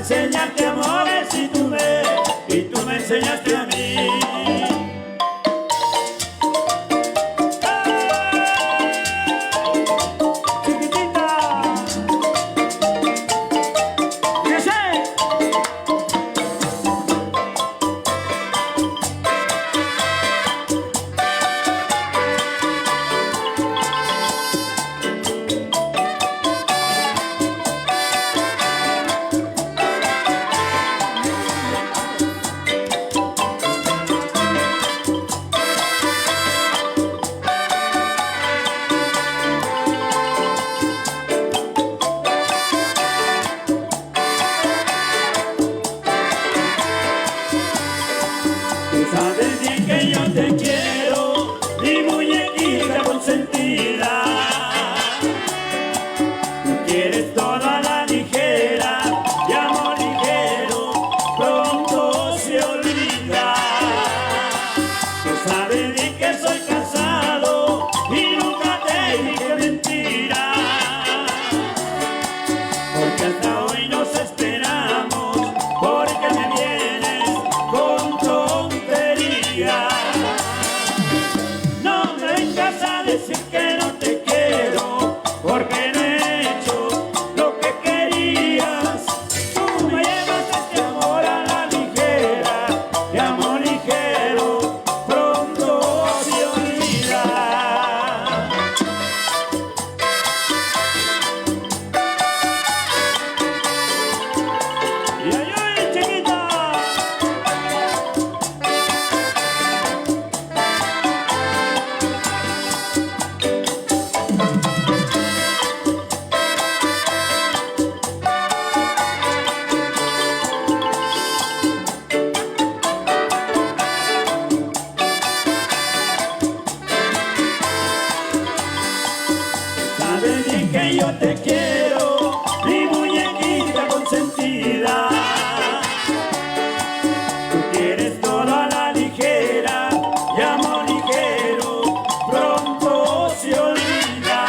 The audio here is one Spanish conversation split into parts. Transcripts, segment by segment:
enseñarte amores y tú me enseñaste a mí. Sabes bien que yo te quiero, mi muñequita consentida. Tú quieres toda la ligera y amor ligero pronto se olvida. Tú sabes bien que soy casado y nunca te dije mentira, porque hasta hoy nos esperamos, porque me vienes con tontería. No me vengas a decir que no te quiero, porque no he hecho lo que querías. Tú me llevas este amor a la ligera, y amor ligero pronto se olvida. Y ay, chiquita. Sabes bien que yo te quiero, mi muñequita consentida. Tú quieres todo a la ligera y amor ligero pronto se olvida.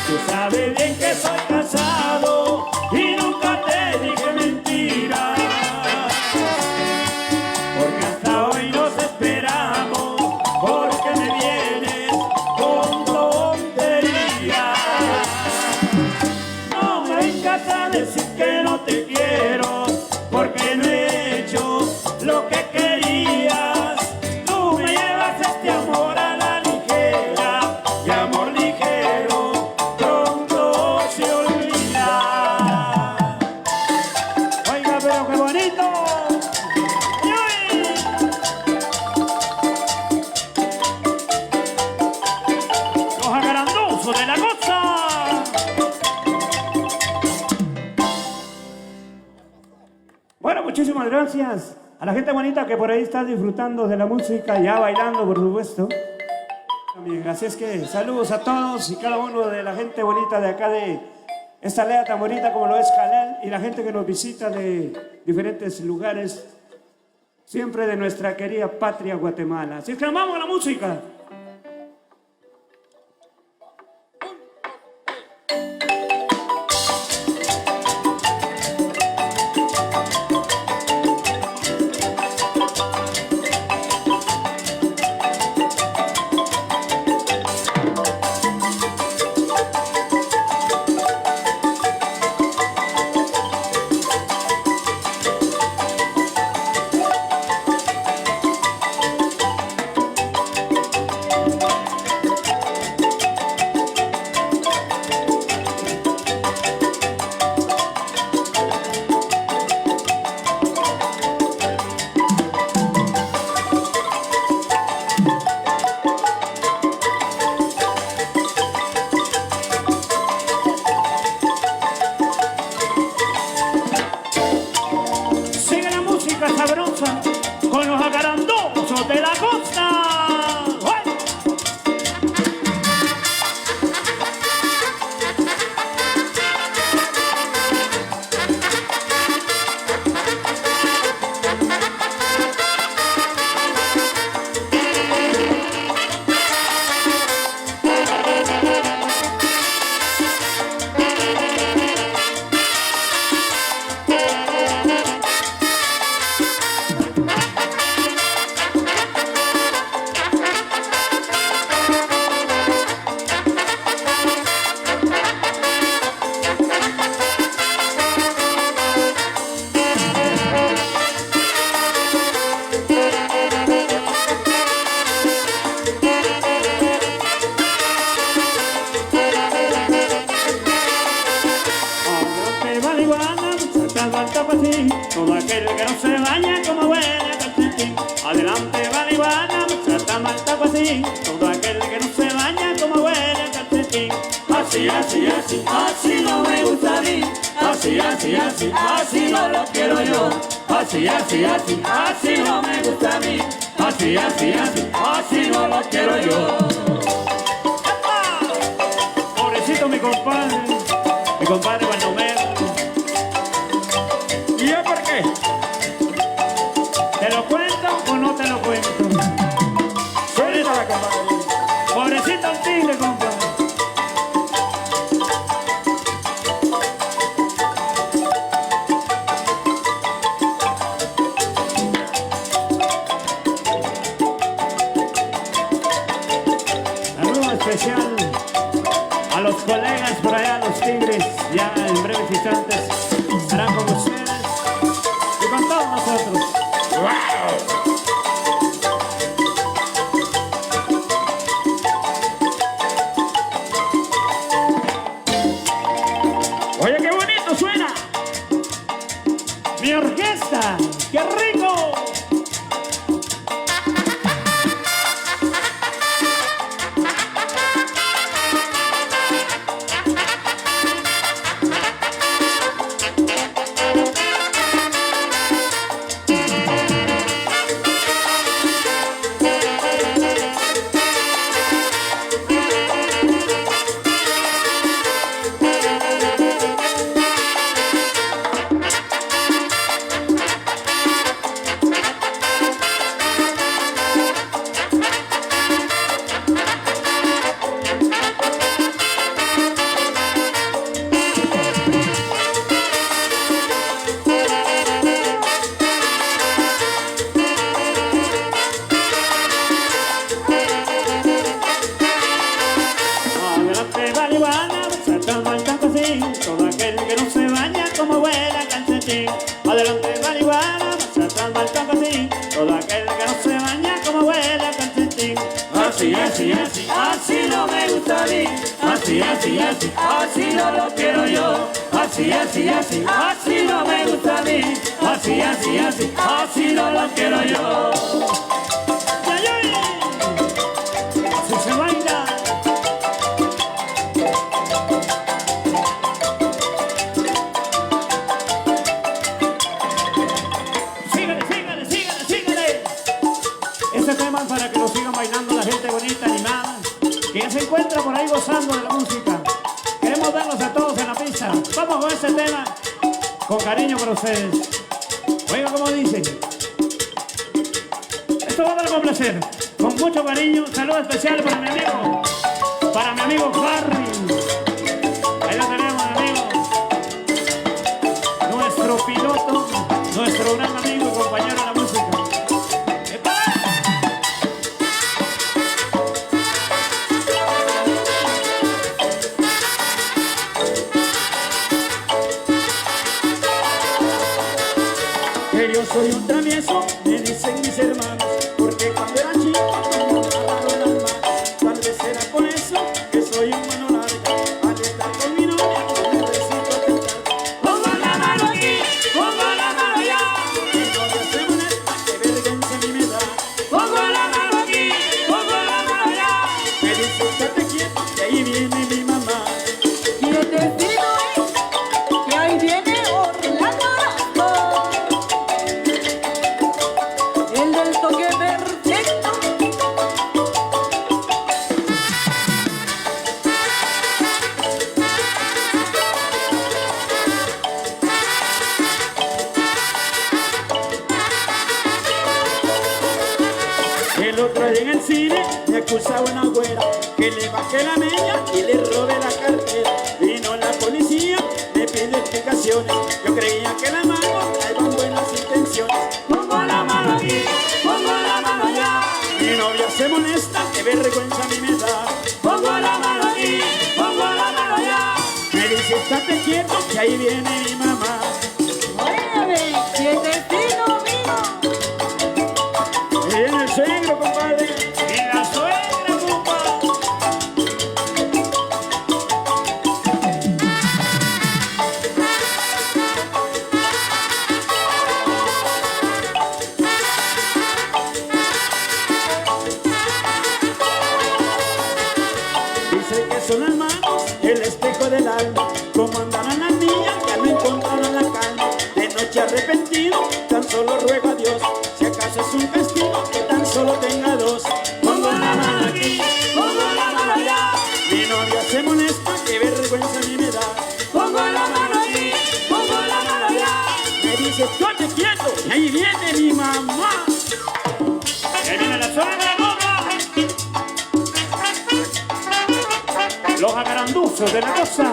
Tú sabes bien que soy casado y nunca te dije mentira, porque hasta hoy nos esperamos, porque me vienes con tontería. No me vengas a decir que no te quiero, porque no he hecho lo que querías. Tú me llevas este amor a la ligera, y amor ligero pronto se olvida. Oiga, pero qué bonito. ¡Uy! Los agarandosos de la costa. Bueno, muchísimas gracias a la gente bonita que por ahí está disfrutando de la música, ya bailando, por supuesto. También, así es que saludos a todos y cada uno de la gente bonita de acá de esta aldea tan bonita como lo es Jalal, y la gente que nos visita de diferentes lugares, siempre de nuestra querida patria Guatemala. Así es que nos vamos a la música. todo aquel que no se baña como huele a calcetín. Adelante marihuana, muchacha malta así, todo aquel que no se baña como huele a calcetín. Así, así, así, así no me gusta a mí. Así, así, así, así no lo quiero yo. Así, así, así, así no me gusta a mí. Así, así, así, así no lo quiero yo. Pobrecito mi compadre Baldomero. ¿Y yo por qué? ¿Te lo cuento o no te lo cuento? Suéltala, compadre. Pobrecito el tigre, compadre. Saludo especial a los colegas por allá, los tigres, ya en breves instantes estarán con ustedes y con todos nosotros. Oye, qué bonito suena. ¡Mi orquesta! ¡Qué rico! Adelante marihuana, muchacha malta así, todo aquel que no se baña como huele a calcetín. Adelante marihuana, muchacha malta así, todo aquel que no se baña como huele a calcetín. Así, así, así, así no me gusta a mí. Así, así, así, así no lo quiero yo. Así, así, así, así no me gusta a mí. Así, así, así, así no lo quiero yo. ¡Ay, ay! Así se baila. Sígale. Este tema es para que lo sigan bailando la gente bonita, animada, que ya se encuentra por ahí gozando de la música. Queremos verlos a todos en la pista. Vamos con este tema, con cariño para ustedes. Oiga como dicen. Esto va para complacer, con mucho cariño. Saludo especial para mi amigo Harry. Ahí lo tenemos, amigo. Nuestro piloto, nuestro gran amigo y compañero de la música. ¡Epa! Que yo soy un travieso, me dicen mis hermanos, porque cuando era chico no me agarraron las manos. Tal vez será por eso que soy un mano larga. Al estar con mi novia no necesito cantar. Pongo la mano aquí, pongo la mano allá. Mi novia se molesta, que vergüenza a mí me da. Pongo la mano aquí, pongo la mano allá. Me dice estate quieto, que ahí viene mi mamá. Y el destino es que ahí viene Orlando Rascón, el del toque perfecto. El otro día en el cine me acusaba una güera que le bajé la media y le robé la cartera. Vino la policía, me pide explicaciones. Yo creía que la mano traía buenas intenciones. Pongo la mano aquí, pongo la mano allá. Mi novia se molesta, que vergüenza a mí me da. Pongo la mano aquí, pongo la mano allá. Me dice estate quieto, que ahí viene mi mamá. Óyeme, y el destino mío. Ahí viene el suegro, compadre. Y la suegra, compadre. son las manos, el espejo del alma. Como andarán las niñas, ya no encontrarán la calma. De noche arrepentido, tan solo ruego a Dios, si acaso es un castigo, que tan solo tenga dos. Pongo la mano aquí, pongo la mano allá. Mi novia se molesta, qué vergüenza a mí me da. Pongo la mano aquí, pongo la mano allá. Me dice, estate quieto, y ahí viene mi mamá. ¡Ahí viene la zona de la goma! Los agranduzos de la cosa.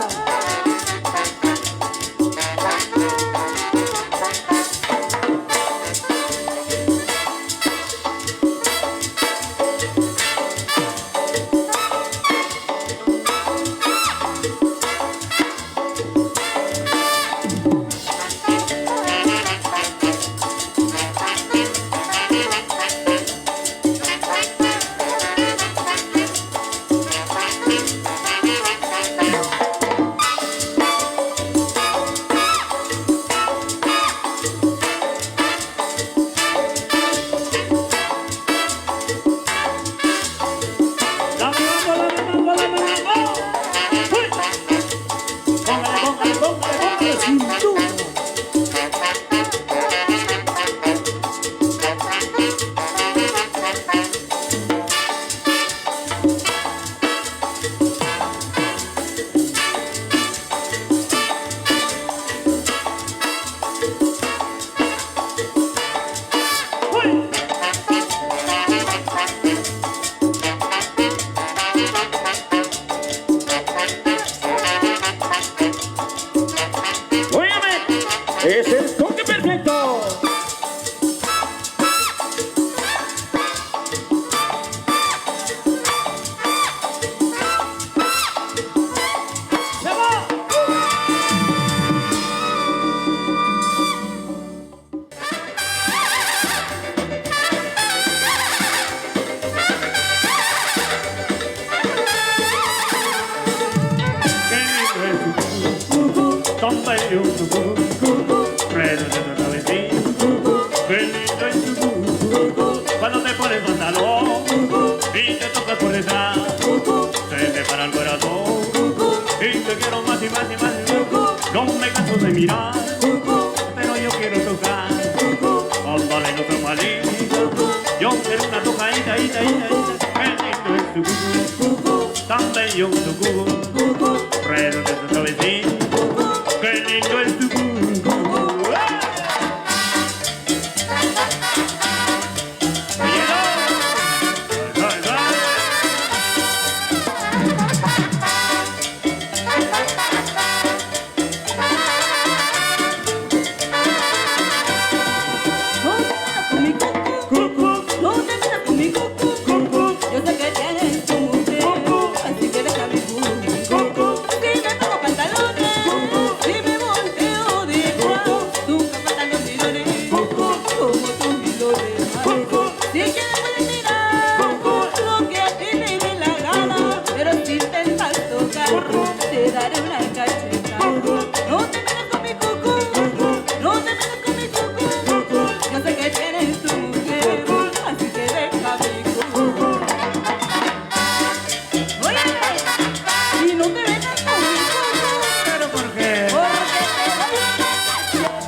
Es el toque perfecto. ¡Se va! Tan bello tu cucu, pero de tu cabecita, qué lindo es tu cucu. Cuando te pones pantalón y te tocas por detrás, se me para el corazón y te quiero más y más y más. No me canso de mirar, pero yo quiero tocar. Ándale, no te malito, yo quiero una tocadita, qué lindo es tu cucu, tan bello tu cucu, pero de tu cabecita. ¡Qué lindo es tu cucu! Te daré una cacheta. No te metas con mi cucu, no te metas con mi cucu. Yo sé que tienes tu mujer, así que deja mi cucu. Óyeme, y no te metas con mi cucu. ¿Pero por qué? Porque te doy una cacheta.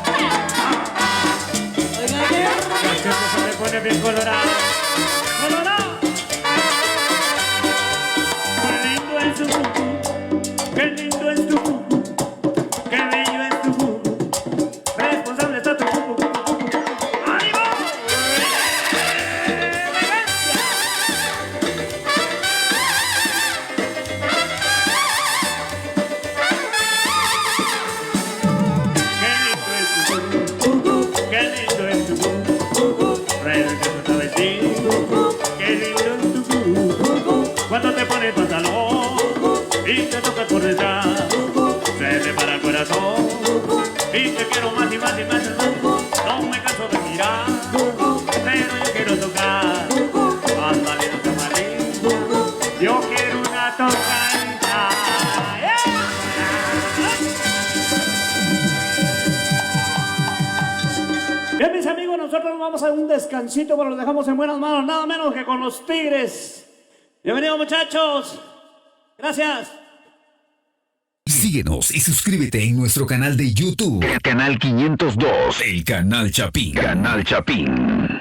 Oiga, qué La gente se me pone bien colorado. ¡Colorado! ¡Qué lindo es tu cucu! ¡Qué lindo es tu cucu! ¡Qué bello es tu cucu! Responsable está tu cucu, cucu. ¡Ahí va! ¡Qué lindo es tu cucu! Frente a tu cabecita. ¡Qué lindo es tu cucu! Cuando te pones pantalón y te tocas por detrás, se me para el corazón y te quiero más y más y más y más. No me canso de mirar, pero yo quiero tocar. Ándale, no te malito, yo quiero una tocadita. Bien, mis amigos, nosotros nos vamos a un descansito, pero los dejamos en buenas manos, nada menos que con los Tigres. Bienvenidos, muchachos. Gracias. Síguenos y suscríbete en nuestro canal de YouTube. El canal 502. El canal Chapín. Canal Chapín.